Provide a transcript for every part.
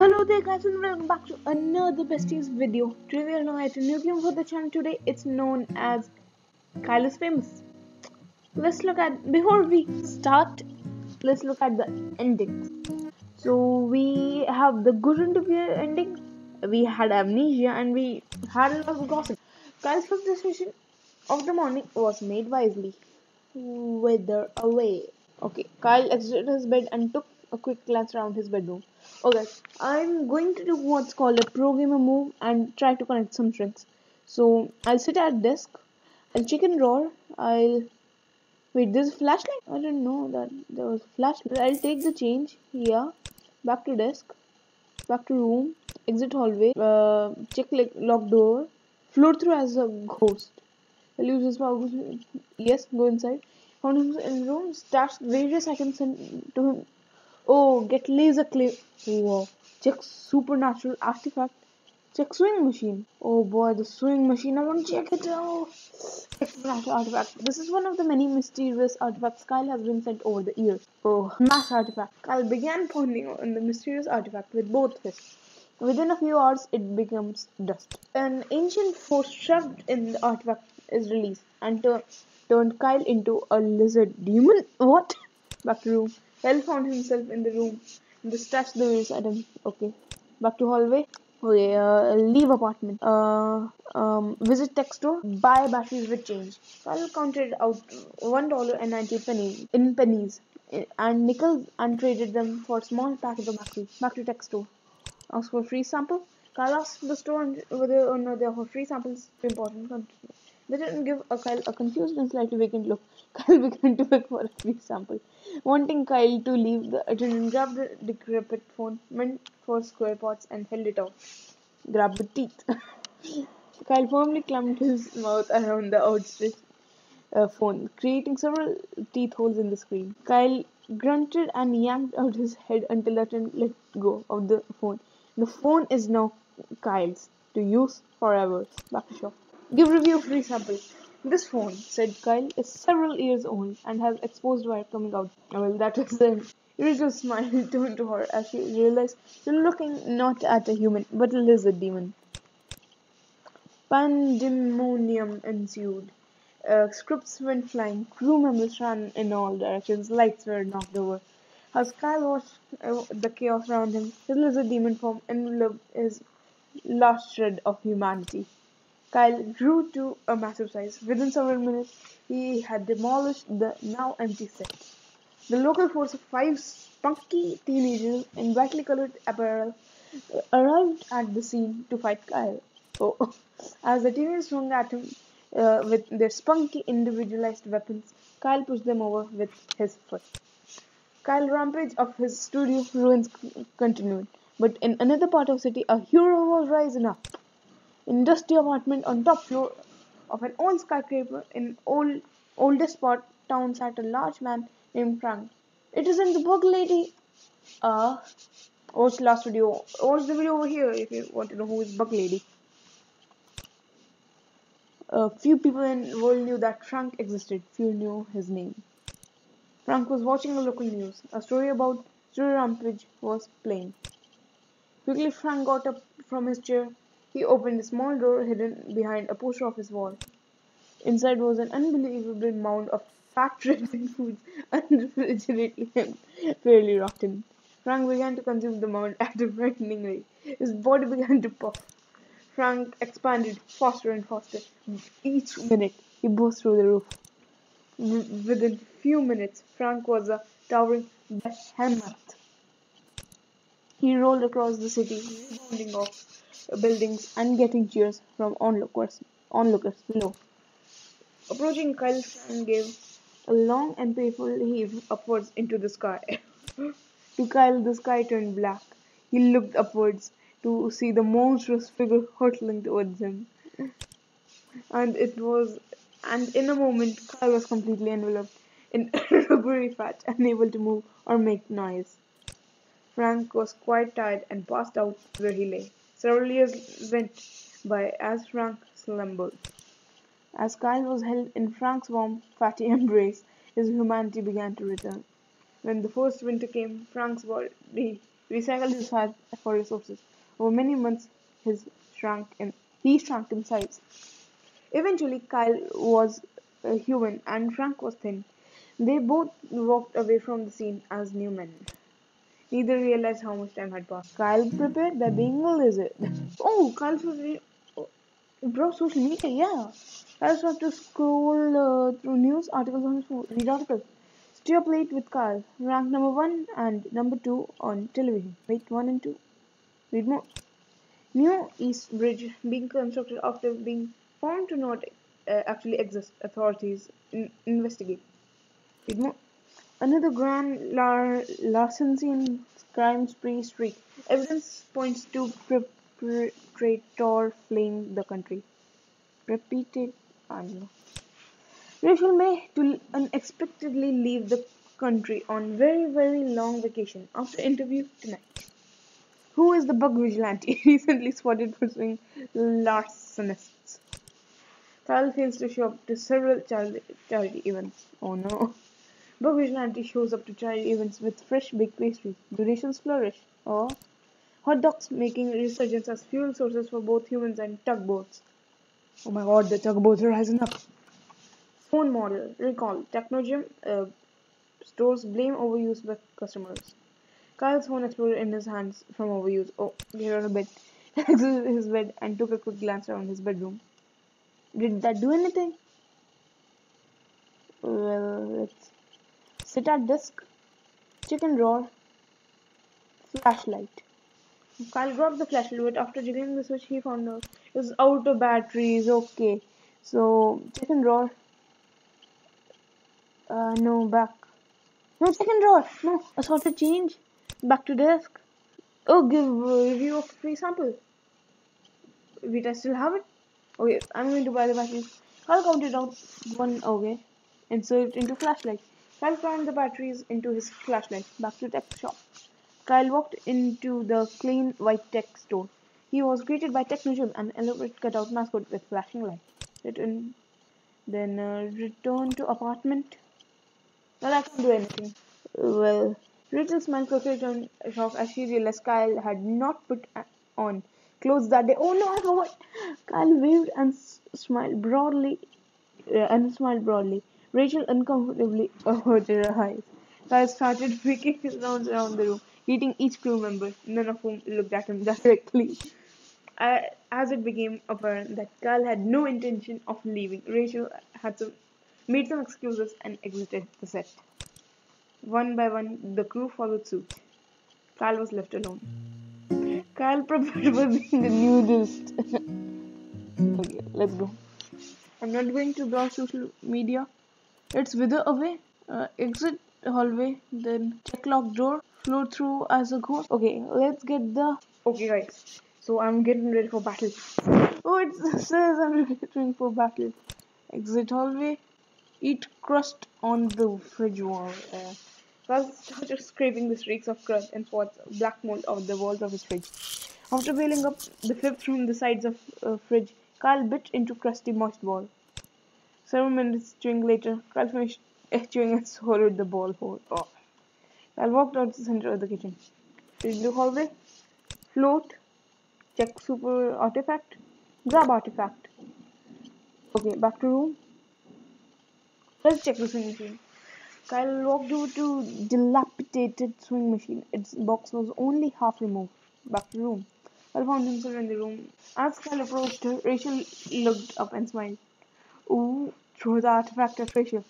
Hello there guys and welcome back to another besties video. Today we are now at a new game for the channel. Today it's known as Kyle is Famous. Let's look at, before we start, let's look at the endings. So we have the good interview ending, we had amnesia, and we had a lot of gossip. Kyle's first decision of the morning was made wisely. Wither away. Okay, Kyle exited his bed and took a quick glance around his bedroom. Okay, I'm going to do what's called a pro gamer move and try to connect some strings. So I'll sit at desk, I'll check in drawer, I'll wait, there's a flashlight? I didn't know that there was a flashlight. I'll take the change, yeah, back to desk, back to room, exit hallway, check like lock door, float through as a ghost. I'll use his power. Yes, go inside. Found him in the room, stashed various items sent to him. Oh, get laser clay. Wow. Check supernatural artifact. Check swing machine. Oh boy, the swing machine. I want to check it out. Check supernatural artifact. This is one of the many mysterious artifacts Kyle has been sent over the years. Oh, mass artifact. Kyle began pounding on the mysterious artifact with both fists. Within a few hours, it becomes dust. An ancient force shoved in the artifact is released and turned Kyle into a lizard demon. What? Back to room. Kyle found himself in the room and stashed the various items. Okay. Back to hallway. Okay, leave apartment. Visit tech store. Buy batteries with change. Kyle counted out $1.90 in pennies and nickels and traded them for a small packet of batteries. Back to tech store. Ask for a free sample. Kyle asked the store whether or not they offer free samples to important countries. They didn't give Kyle a confused and slightly vacant look. Kyle began to beg for a free sample. Wanting Kyle to leave, the attendant grabbed the decrepit phone meant for square pots and held it out. Grabbed the teeth. Kyle firmly clamped his mouth around the outstretched phone, creating several teeth holes in the screen. Kyle grunted and yanked out his head until the attendant let go of the phone. The phone is now Kyle's to use forever. Back to shop. Give review free sample. This phone, said Kyle, is several years old and has exposed wire coming out. Well, that was the irritable smile turned to her as she realized she was looking not at a human but a lizard demon. Pandemonium ensued. Scripts went flying, crew members ran in all directions, lights were knocked over. As Kyle watched the chaos around him, his lizard demon form enveloped his last shred of humanity. Kyle grew to a massive size. Within several minutes, he had demolished the now empty set. The local force of five spunky teenagers in brightly colored apparel arrived at the scene to fight Kyle. Oh, as the teenagers swung at him with their spunky individualized weapons, Kyle pushed them over with his foot. Kyle's rampage of his studio ruins continued, but in another part of the city, a hero was rising up. In a dusty apartment on top floor of an old skyscraper in oldest part town sat a large man named Frank. It isn't the bug lady. Uh, watch last video. Watch the video over here if you want to know who is bug lady. Few people in the world knew that Frank existed. Few knew his name. Frank was watching the local news. A story about Studio Rampage was playing. Quickly, Frank got up from his chair. He opened a small door hidden behind a poster office wall. Inside was an unbelievable mound of fat-ridden foods, unrefrigerated and fairly rotten. Frank began to consume the mound at a frightening rate. His body began to puff. Frank expanded faster and faster. Each minute, he burst through the roof. Within few minutes, Frank was a towering behemoth. He rolled across the city, bounding off buildings and getting cheers from onlookers below. Approaching Kyle, Frank gave a long and painful heave upwards into the sky. To Kyle, the sky turned black. He looked upwards to see the monstrous figure hurtling towards him. And it was, and in a moment, Kyle was completely enveloped in rubbery fat, unable to move or make noise. Frank was quite tired and passed out where he lay. Several years went by as Frank slumbered. As Kyle was held in Frank's warm, fatty embrace, his humanity began to return. When the first winter came, Frank's body recycled his fat for resources. Over many months, his shrunk in he shrunk in size. Eventually, Kyle was human and Frank was thin. They both walked away from the scene as new men. Neither realized how much time had passed. Kyle prepared by being a lizard. Oh, Kyle's was oh, bro, social media, yeah. Kyle's have to scroll through news articles on his phone, read articles. Stay up late with Kyle. Rank number 1 and number 2 on television. Wait, 1 and 2. Read more. New East Bridge being constructed after being found to not actually exist. Authorities investigate. Read more. Another grand larceny crime spree streak. Evidence points to perpetrator fleeing the country. Repeated, I don't know. Rachel May to unexpectedly leave the country on very long vacation. After interview tonight. Who is the bug vigilante recently spotted pursuing larcenists? Kyle fails to show up to several charity events. Oh no. Bug vigilante shows up to charity events with fresh baked pastries. Do nations flourish? Or hot dogs making resurgence as fuel sources for both humans and tugboats. Oh my god, the tugboats are rising up. Phone model. Recall. Technogym stores blame overuse by customers. Kyle's phone exploded in his hands from overuse. Oh, get out of bed. Exited his bed and took a quick glance around his bedroom. Did that do anything? Well, let's sit at desk, chicken drawer, flashlight. Kyle grabbed the flashlight, but after jiggling the switch, he found out it was out of batteries. Okay, so chicken drawer. No, back. No, chicken drawer. No, assorted change. Back to desk. Oh, give review of free sample. Wait, I still have it? Okay, I'm going to buy the batteries. Kyle counted out one, okay. Insert into flashlight. Kyle found the batteries into his flashlight. Back to tech shop. Kyle walked into the clean white tech store. He was greeted by Technogym, an elaborate cutout mascot with flashing light. Return to apartment. Well, I can't do anything. Well, Rachel smiled quickly in shock as she realized Kyle had not put on clothes that day. Oh no, I forgot. Kyle waved and smiled broadly. Rachel uncomfortably averted her eyes. Kyle started making his rounds around the room, greeting each crew member, none of whom looked at him directly. As it became apparent that Kyle had no intention of leaving, Rachel made some excuses and exited the set. One by one, the crew followed suit. Kyle was left alone. Kyle prepared for being a nudist. Okay, let's go. I'm not going to browse social media. Let's wither away. Exit hallway, then check lock door. Float through as a ghost. Okay, let's get the. Okay, guys. So I'm getting ready for battle. Oh, it says I'm getting for battle. Exit hallway. Eat crust on the fridge wall. Kyle started scraping the streaks of crust and spots of black mold on the walls of his fridge. After peeling up the filth from the sides of fridge, Kyle bit into crusty moist ball. Several minutes chewing later, Kyle finished chewing and swallowed the ball whole. Oh. Kyle walked out to the center of the kitchen. Into the hallway, float, check super artifact, grab artifact. Okay, back to room. Let's check the swing machine. Kyle walked over to dilapidated swing machine. Its box was only half removed. Back to room. Kyle found himself in the room. As Kyle approached her, Rachel looked up and smiled. Ooh, throw the artifact at Rachel.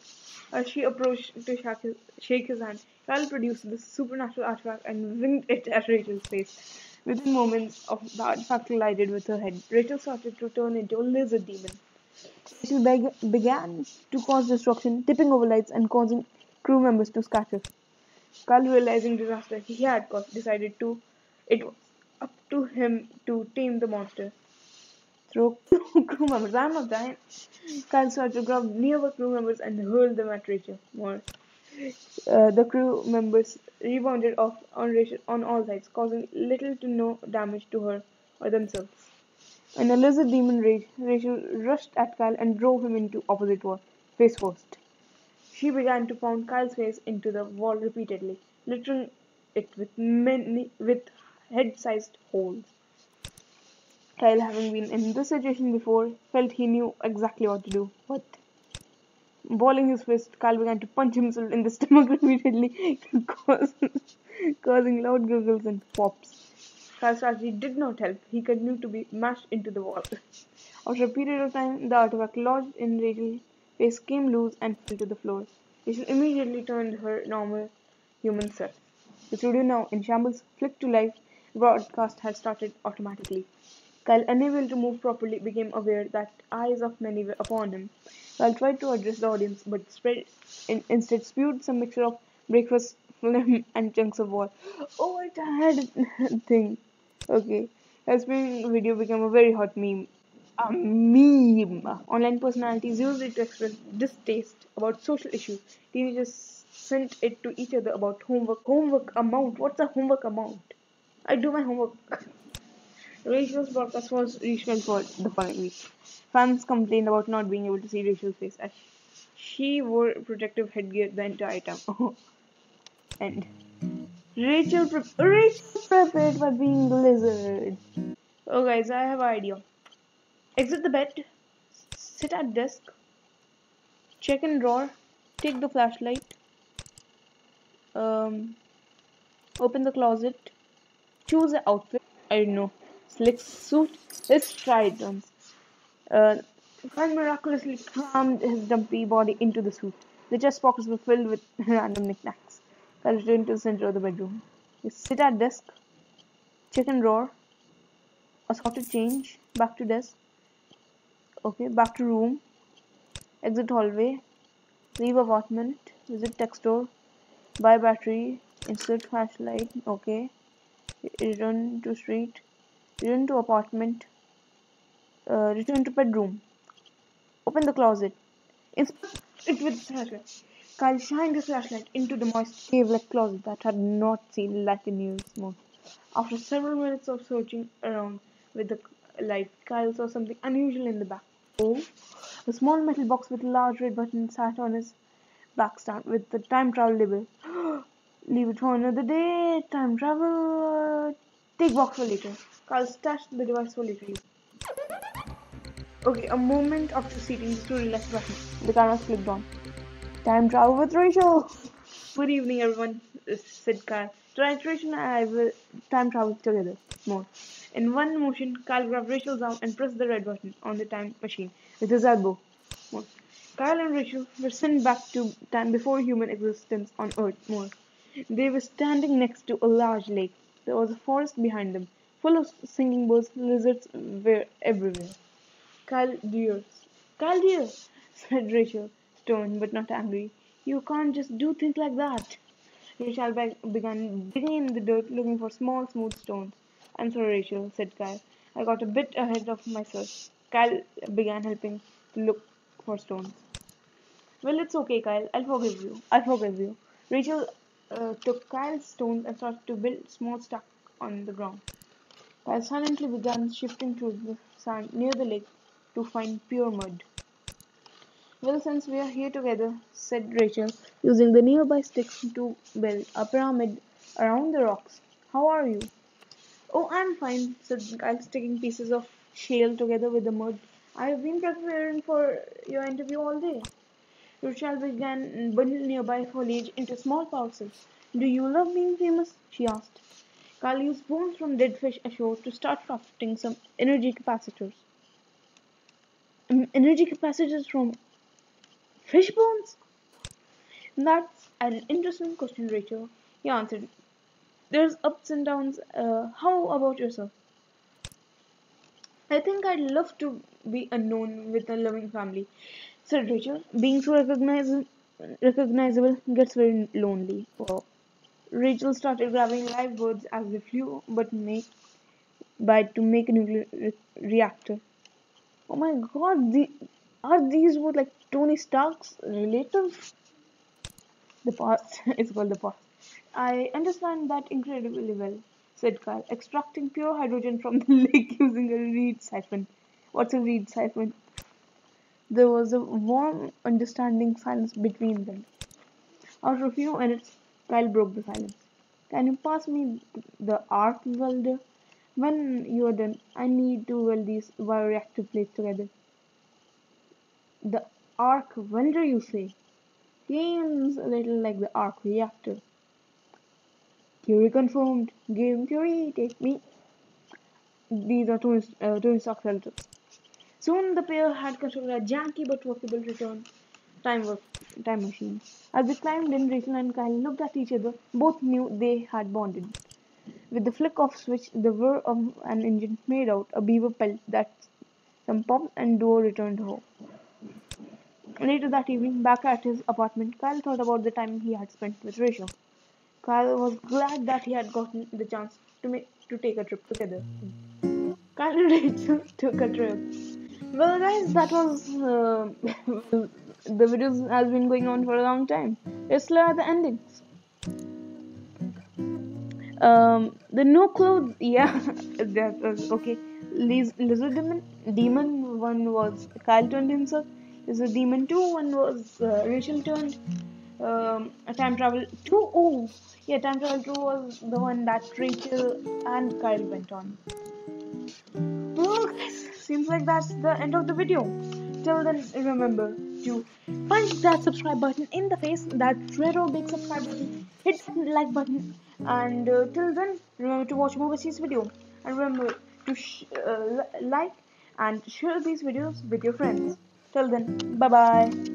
As she approached to shake his hand, Kyle produced the supernatural artifact and winged it at Rachel's face. Within moments of the artifact collided with her head, Rachel started to turn into a lizard demon. Rachel began to cause destruction, tipping over lights and causing crew members to scatter. Kyle, realizing disaster he had caused, decided it was up to him to tame the monster. Throw crew members. I'm not dying. Kyle started to grab nearby crew members and hurl them at Rachel. The crew members rebounded off on Rachel on all sides, causing little to no damage to her or themselves. In a lizard demon rage, Rachel rushed at Kyle and drove him into opposite wall, face first. She began to pound Kyle's face into the wall repeatedly, it with head-sized holes. Kyle, having been in this situation before, felt he knew exactly what to do. What? Balling his fist, Kyle began to punch himself in the stomach repeatedly, causing loud gurgles and pops. Kyle's strategy did not help. He continued to be mashed into the wall. After a period of time, the artifact lodged in Rachel's face came loose and fell to the floor. Rachel immediately turned her normal human self. The studio, now in shambles, flicked to life. The broadcast had started automatically. Kyle, unable to move properly, became aware that eyes of many were upon him. Kyle tried to address the audience, but instead spewed some mixture of breakfast, phlegm, and chunks of wall. Oh, it had a thing. Okay. Kyle's spewing video became a very hot meme. A meme. Online personalities used it to express distaste about social issues. Teenagers sent it to each other about homework. Homework amount. What's a homework amount? I do my homework. Rachel's broadcast was rescheduled for the following week. Fans complained about not being able to see Rachel's face as she wore protective headgear the entire time. And Rachel prepared for being the lizard. Oh guys, I have an idea. Exit the bed, sit at desk, check in drawer, take the flashlight, um, open the closet, choose an outfit. I don't know, slick suit. Let's try it once. Uh, Kyle miraculously crammed his dumpy body into the suit. The chest pockets were filled with random knickknacks. Kyle returned to the center of the bedroom. You sit at desk, check in drawer, assorted change, back to desk, okay, back to room, exit hallway, leave apartment, visit tech store, buy battery, insert flashlight, okay, return to street, return to apartment, return to bedroom, open the closet, inspect it with flashlight. Kyle shined his flashlight into the moist cave-like closet that had not seen light in years more. After several minutes of searching around with the light, Kyle saw something unusual in the back. Oh, a small metal box with a large red button sat on his back stand with the time travel label. Leave it for another day. Time travel. Take box for later. Kyle stashed the device for later use. Okay, a moment after seating the two relaxed button, the camera flipped on. Time travel with Rachel. Good evening, everyone, said Kyle. Tonight, Rachel and I will time travel together. More. In one motion, Kyle grabbed Rachel's arm and pressed the red button on the time machine with his elbow. More. Kyle and Rachel were sent back to time before human existence on Earth. More. They were standing next to a large lake. There was a forest behind them, full of singing birds. Lizards were everywhere. Kyle, dear. Kyle, dear, said Rachel, stern but not angry. You can't just do things like that. Rachel began digging in the dirt looking for small, smooth stones. I'm sorry, Rachel, said Kyle. I got a bit ahead of myself. Kyle began helping to look for stones. Well, it's okay, Kyle. I'll forgive you. I'll forgive you. Rachel took Kyle's stones and started to build small stack on the ground. Kyle silently began shifting through the sand near the lake to find pure mud. Well, since we are here together, said Rachel, using the nearby sticks to build a pyramid around the rocks. How are you? Oh, I'm fine, said Kyle, sticking pieces of shale together with the mud. I've been preparing for your interview all day. Rachel began bundling nearby foliage into small parcels. Do you love being famous? She asked. Kyle used bones from dead fish ashore to start crafting some energy capacitors. Energy capacitors from fish bones? That's an interesting question, Rachel. He answered. There's ups and downs. How about yourself? I think I'd love to be unknown with a loving family, said Rachel. Being so recognizable gets very lonely. Wow. Rachel started grabbing live birds as they flew, to make a nuclear reactor. Oh my god, are these both like Tony Stark's relatives? The past is called the past. I understand that incredibly well, said Kyle, extracting pure hydrogen from the lake using a reed siphon. What's a reed siphon? There was a warm, understanding silence between them. After a few minutes, Kyle broke the silence. Can you pass me the arc welder? When you are done, I need to weld these bioreactor plates together. The arc welder, you say? Seems a little like the arc reactor. Theory confirmed. Game theory, take me. These are Tony Stark relatives. Soon the pair had constructed a janky but workable return time work, time machine. As they climbed in, Rachel and Kyle looked at each other. Both knew they had bonded. With the flick of switch, the whir of an engine made out a beaver pelt that some pops and Duo returned home. Later that evening, back at his apartment, Kyle thought about the time he had spent with Rachel. Kyle was glad that he had gotten the chance to take a trip together. Kyle and Rachel took a trip. Well, guys, that was the video has been going on for a long time. Let's look at the endings. The no clothes, yeah, that was okay. Lizard demon one was Kyle turned himself. Lizard demon 2 one was Rachel turned. A time travel 2, oh yeah, time travel 2 was the one that Rachel and Kyle went on. Well, guys, seems like that's the end of the video. Till then, remember to punch that subscribe button in the face, that red or big subscribe button, hit the like button, and till then, remember to watch more overseas video. And remember to like and share these videos with your friends. Till then, bye bye.